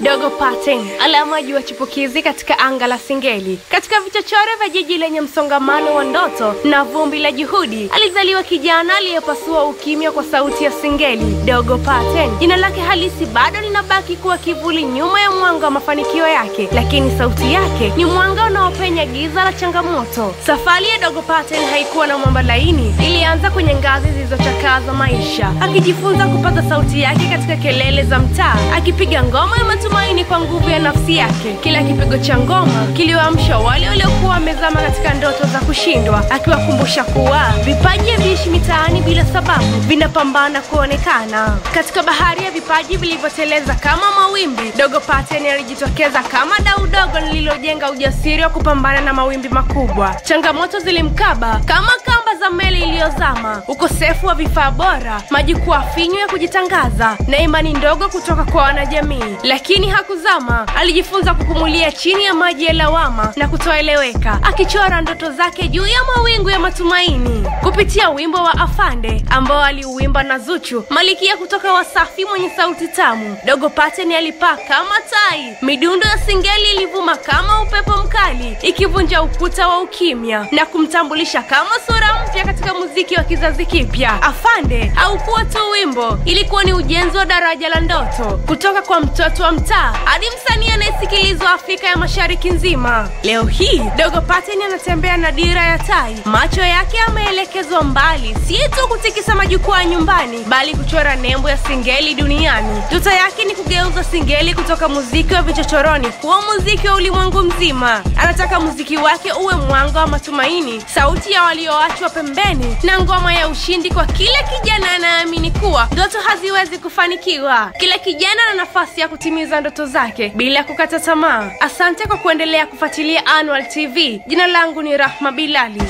Dogo Paten, alama juu ya chipukizi katika anga la Singeli. Katika vichochoro vya jiji lenye msongamano wa ndoto na vumbi la juhudi, alizaliwa kijana aliyepasua ukimya kwa sauti ya Singeli. Dogo Paten, jina lake halisi bado linabaki kuwa kivuli nyuma ya mwanga wa mafanikio yake, lakini sauti yake ni mwanga unaopenya giza la changamoto. Safari ya Dogo Paten haikuwa na mwamba laini, ilianza kwenye ngazi zilizochakaa za maisha, akijifunza kupaza sauti yake katika kelele za mtaa, akipiga ngoma ya matumaini kwa nguvu ya nafsi yake. Kila kipigo cha ngoma kiliwaamsha wale waliokuwa wamezama katika ndoto za kushindwa, akiwakumbusha kuwa vipaji haviishi mitaani bila sababu, vinapambana kuonekana. Katika bahari ya vipaji vilivyoteleza kama mawimbi, Dogo Paten alijitokeza kama dau dogo lililojenga ujasiri wa kupambana na mawimbi makubwa. Changamoto zilimkaba kama kamba za meli iliyozama, ukosefu wa vifaa bora, majukwaa finyu ya kujitangaza na imani ndogo kutoka kwa wanajamii. Lakini hakuzama, alijifunza kupumulia chini ya maji ya lawama na kutoeleweka, akichora ndoto zake juu ya mawingu ya matumaini. Kupitia wimbo wa Afande ambao aliuimba na Zuchu, malikia kutoka Wasafi mwenye sauti tamu, Dogo Paten alipaa kama tai. Midundo ya Singeli ilivuma kama upepo mkali, ikivunja ukuta wa ukimya na kumtambulisha kama sura mpya katika muziki wa kizazi kipya. Afande haukuwa tu wimbo, ilikuwa ni ujenzi wa daraja la ndoto, kutoka kwa mtoto wa mtaa hadi msanii anayesikilizwa Afrika ya Mashariki nzima. Leo hii Dogo Paten anatembea na dira ya tai, macho yake yameelekezwa mbali, si tu kutikisa majukwaa nyumbani, bali kuchora nembo ya Singeli duniani. Ndoto yake ni kugeuza Singeli kutoka muziki wa vichochoroni kuwa muziki wa ulimwengu mzima. Anataka muziki wake uwe mwanga wa matumaini, sauti ya walioachwa pembeni, na ngoma ya ushindi kwa kila kijana anaamini kuwa ndoto haziwezi kufanikiwa. Kila kijana ana nafasi ya kutimiza ndoto zake bila kukata tamaa. Asante kwa kuendelea kufuatilia Annual TV. Jina langu ni Rahma Bilali.